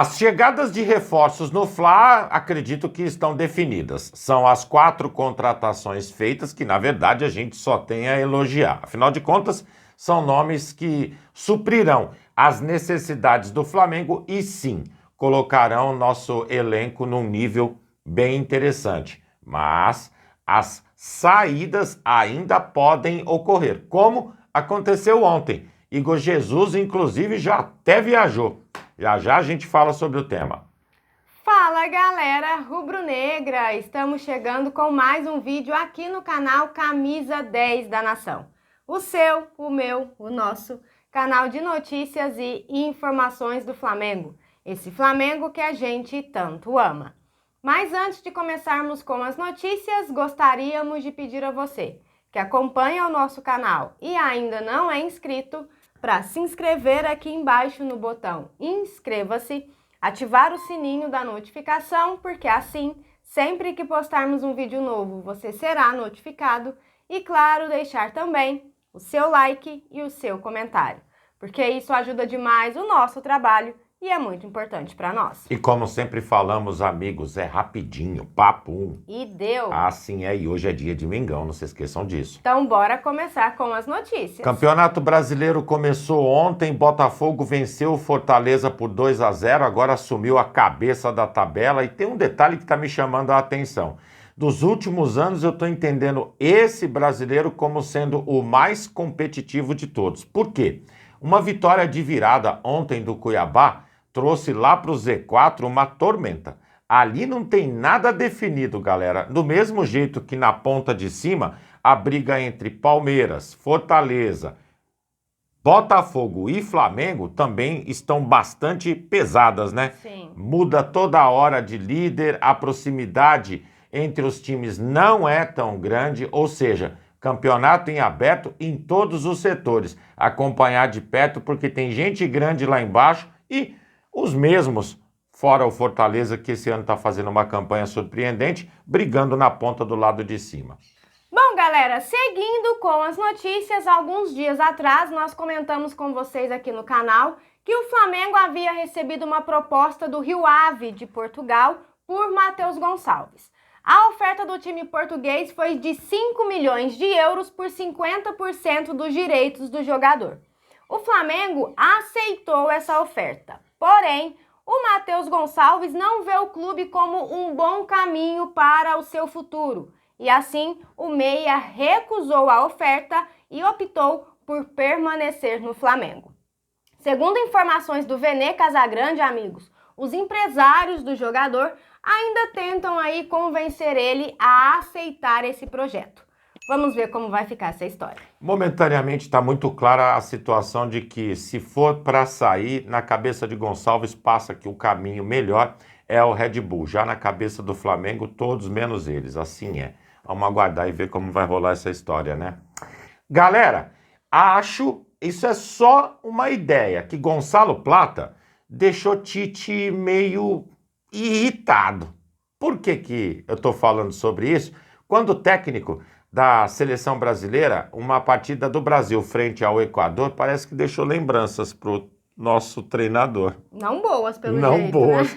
As chegadas de reforços no Fla, acredito que estão definidas. São as 4 contratações feitas que, na verdade, a gente só tem a elogiar. Afinal de contas, são nomes que suprirão as necessidades do Flamengo e, sim, colocarão nosso elenco num nível bem interessante. Mas as saídas ainda podem ocorrer, como aconteceu ontem. Igor Jesus, inclusive, já até viajou. Já já a gente fala sobre o tema. Fala galera rubro-negra, estamos chegando com mais um vídeo aqui no canal Camisa 10 da Nação. O seu, o meu, o nosso canal de notícias e informações do Flamengo. Esse Flamengo que a gente tanto ama. Mas antes de começarmos com as notícias, gostaríamos de pedir a você que acompanha o nosso canal e ainda não é inscrito, para se inscrever aqui embaixo no botão inscreva-se, ativar o sininho da notificação, porque assim, sempre que postarmos um vídeo novo, você será notificado e, claro, deixar também o seu like e o seu comentário, porque isso ajuda demais o nosso trabalho e é muito importante para nós. E como sempre falamos, amigos, é rapidinho, papo. E deu! Assim é, e hoje é dia de Mengão, não se esqueçam disso. Então bora começar com as notícias. Campeonato Brasileiro começou ontem, Botafogo venceu o Fortaleza por 2-0, agora assumiu a cabeça da tabela e tem um detalhe que está me chamando a atenção. Dos últimos anos eu estou entendendo esse brasileiro como sendo o mais competitivo de todos. Por quê? Uma vitória de virada ontem do Cuiabá trouxe lá para o Z4 uma tormenta. Ali não tem nada definido, galera. Do mesmo jeito que na ponta de cima, a briga entre Palmeiras, Fortaleza, Botafogo e Flamengo também estão bastante pesadas, né? Sim. Muda toda hora de líder, a proximidade entre os times não é tão grande, ou seja, campeonato em aberto em todos os setores. Acompanhar de perto porque tem gente grande lá embaixo e os mesmos, fora o Fortaleza, que esse ano está fazendo uma campanha surpreendente, brigando na ponta do lado de cima. Bom, galera, seguindo com as notícias, alguns dias atrás nós comentamos com vocês aqui no canal que o Flamengo havia recebido uma proposta do Rio Ave de Portugal por Matheus Gonçalves. A oferta do time português foi de 5 milhões de euros por 50% dos direitos do jogador. O Flamengo aceitou essa oferta, porém, o Matheus Gonçalves não vê o clube como um bom caminho para o seu futuro. E assim, o meia recusou a oferta e optou por permanecer no Flamengo. Segundo informações do Vene Casagrande, amigos, os empresários do jogador ainda tentam aí convencer ele a aceitar esse projeto. Vamos ver como vai ficar essa história. Momentaneamente está muito clara a situação de que, se for para sair, na cabeça de Gonçalves passa que o caminho melhor é o Red Bull. Já na cabeça do Flamengo, todos menos eles. Assim é. Vamos aguardar e ver como vai rolar essa história, né? Galera, acho, isso é só uma ideia, que Gonçalo Plata deixou Tite meio irritado. Por que eu estou falando sobre isso? Quando o técnico da seleção brasileira, uma partida do Brasil frente ao Equador, parece que deixou lembranças para o nosso treinador. Não boas, pelo Não jeito, boas.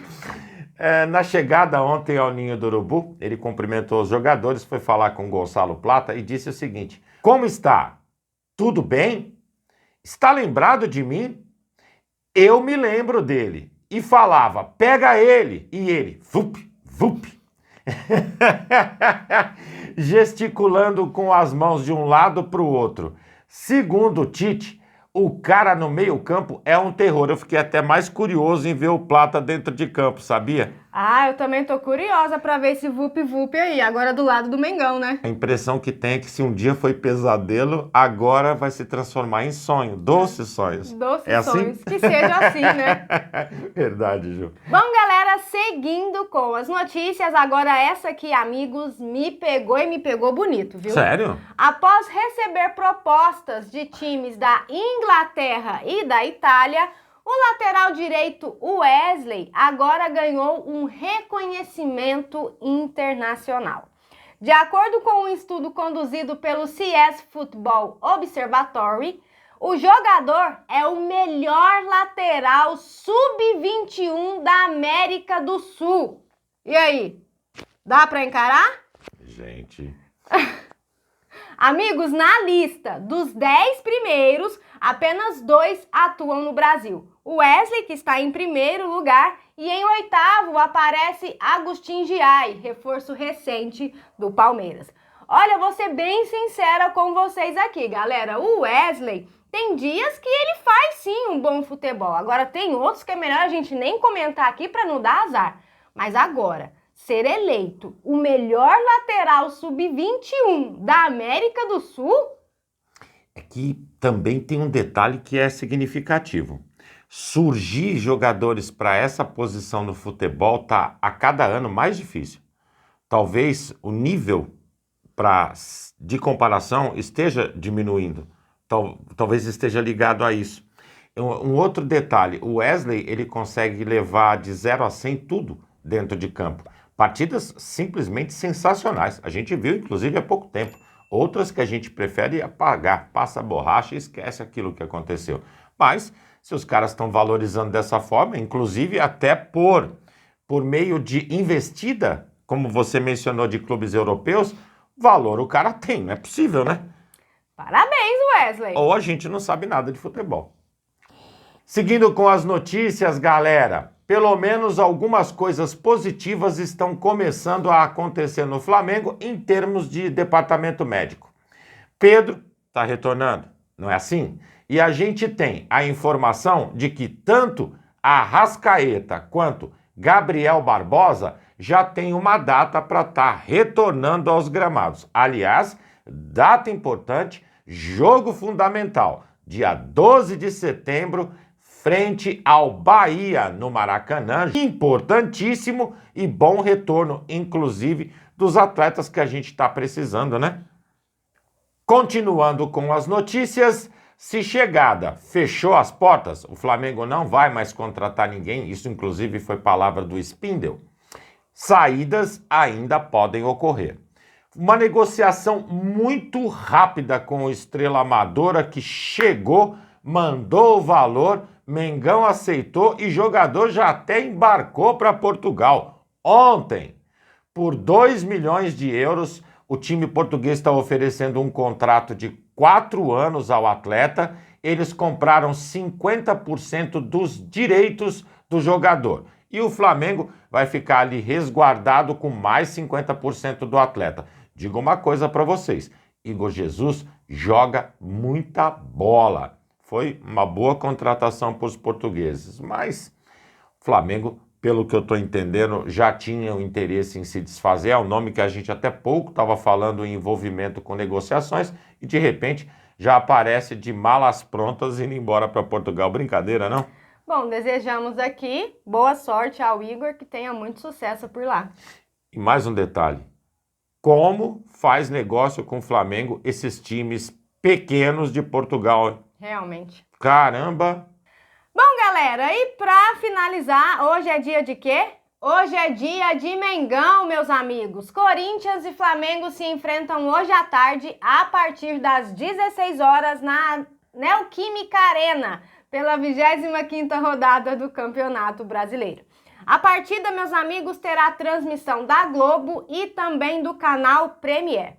Né? Na chegada ontem ao Ninho do Urubu, ele cumprimentou os jogadores, foi falar com Gonçalo Plata e disse o seguinte: como está? Tudo bem? Está lembrado de mim? Eu me lembro dele. E falava, pega ele. E ele, vup, vup. Gesticulando com as mãos de um lado para o outro. Segundo o Tite, o cara no meio-campo é um terror. Eu fiquei até mais curioso em ver o Plata dentro de campo, sabia? Ah, eu também tô curiosa pra ver esse vup-vup aí, agora do lado do Mengão, né? A impressão que tem é que se um dia foi pesadelo, agora vai se transformar em sonho. Doces sonhos. Doces sonhos. Assim? Que seja assim, né? Verdade, Ju. Bom, galera, seguindo com as notícias, agora essa aqui, amigos, me pegou e me pegou bonito, viu? Sério? Após receber propostas de times da Inglaterra e da Itália, o lateral direito Wesley agora ganhou um reconhecimento internacional. De acordo com um estudo conduzido pelo CS Football Observatory, O jogador é o melhor lateral sub-21 da América do Sul. E aí, dá para encarar? Gente... Amigos, na lista dos 10 primeiros, apenas 2 atuam no Brasil. O Wesley, que está em primeiro lugar, e em oitavo aparece Agustin Giai, reforço recente do Palmeiras. Olha, eu vou ser bem sincera com vocês aqui, galera. O Wesley tem dias que ele faz sim um bom futebol. Agora tem outros que é melhor a gente nem comentar aqui para não dar azar. Mas agora, ser eleito o melhor lateral sub-21 da América do Sul? É que também tem um detalhe que é significativo. Surgir jogadores para essa posição no futebol tá a cada ano mais difícil. Talvez o nível de comparação esteja diminuindo. Talvez esteja ligado a isso. Um outro detalhe, o Wesley ele consegue levar de 0 a 100 tudo dentro de campo. Partidas simplesmente sensacionais. A gente viu, inclusive, há pouco tempo. Outras que a gente prefere apagar, passa a borracha e esquece aquilo que aconteceu. Mas, se os caras estão valorizando dessa forma, inclusive até por meio de investida, como você mencionou, de clubes europeus, valor o cara tem, não é possível, né? Parabéns, Wesley! Ou a gente não sabe nada de futebol. Seguindo com as notícias, galera, pelo menos algumas coisas positivas estão começando a acontecer no Flamengo em termos de departamento médico. Pedro está retornando, não é assim? E a gente tem a informação de que tanto Arrascaeta quanto Gabriel Barbosa já tem uma data para estar retornando aos gramados. Aliás, data importante, jogo fundamental, dia 12 de setembro, frente ao Bahia, no Maracanã. Importantíssimo e bom retorno, inclusive, dos atletas que a gente está precisando, né? Continuando com as notícias, se chegada fechou as portas, o Flamengo não vai mais contratar ninguém, isso inclusive foi palavra do Spindle, saídas ainda podem ocorrer. Uma negociação muito rápida com o Estrela Amadora que chegou, mandou o valor, Mengão aceitou e jogador já até embarcou para Portugal. Ontem, por 2 milhões de euros, o time português está oferecendo um contrato de 4 anos ao atleta. Eles compraram 50% dos direitos do jogador. E o Flamengo vai ficar ali resguardado com mais 50% do atleta. Digo uma coisa para vocês, Igor Jesus joga muita bola. Foi uma boa contratação para os portugueses, mas o Flamengo, pelo que eu estou entendendo, já tinha o interesse em se desfazer. É um nome que a gente até pouco estava falando em envolvimento com negociações e de repente já aparece de malas prontas indo embora para Portugal. Brincadeira, não? Bom, desejamos aqui boa sorte ao Igor, que tenha muito sucesso por lá. E mais um detalhe, como faz negócio com o Flamengo esses times pequenos de Portugal? Realmente. Caramba! Bom, galera, e pra finalizar, hoje é dia de quê? Hoje é dia de Mengão, meus amigos. Corinthians e Flamengo se enfrentam hoje à tarde, a partir das 16 horas, na Neoquímica Arena, pela 25ª rodada do Campeonato Brasileiro. A partida, meus amigos, terá transmissão da Globo e também do canal Premier.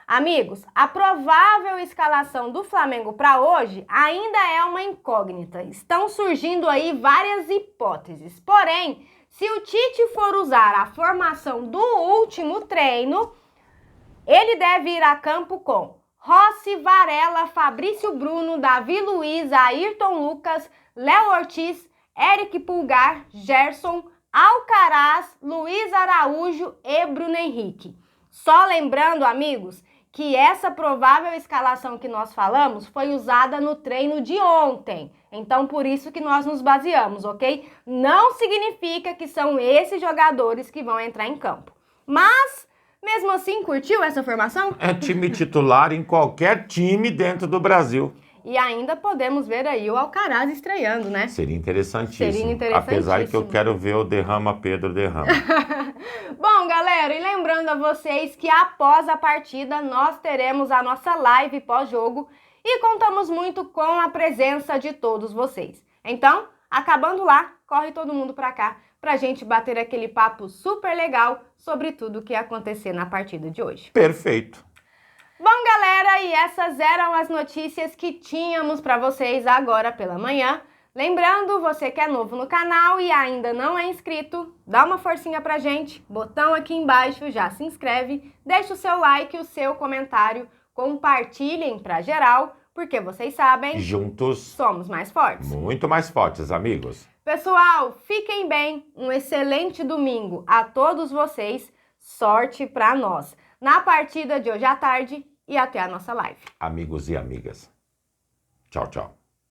Amigos, a provável escalação do Flamengo para hoje ainda é uma incógnita. Estão surgindo aí várias hipóteses. Porém, se o Tite for usar a formação do último treino, ele deve ir a campo com Rossi, Varela, Fabrício Bruno, Davi Luiz, Ayrton Lucas, Léo Ortiz, Eric Pulgar, Gerson, Alcaraz, Luiz Araújo e Bruno Henrique. Só lembrando, amigos, que essa provável escalação que nós falamos foi usada no treino de ontem. Então, por isso que nós nos baseamos, ok? Não significa que são esses jogadores que vão entrar em campo. Mas, mesmo assim, curtiu essa formação? É time titular em qualquer time dentro do Brasil. E ainda podemos ver aí o Alcaraz estreando, né? Seria interessantíssimo. Seria interessantíssimo. Apesar que eu quero ver o Derrama Pedro derrama. Bom, galera, e lembrando a vocês que após a partida nós teremos a nossa live pós-jogo e contamos muito com a presença de todos vocês. Então, acabando lá, corre todo mundo para cá pra gente bater aquele papo super legal sobre tudo o que ia acontecer na partida de hoje. Perfeito. Bom, galera, e essas eram as notícias que tínhamos para vocês agora pela manhã. Lembrando, você que é novo no canal e ainda não é inscrito, dá uma forcinha pra gente, botão aqui embaixo, já se inscreve, deixa o seu like, o seu comentário, compartilhem pra geral, porque vocês sabem, juntos somos mais fortes. Muito mais fortes, amigos. Pessoal, fiquem bem, um excelente domingo a todos vocês, sorte pra nós na partida de hoje à tarde e até a nossa live. Amigos e amigas. Tchau, tchau.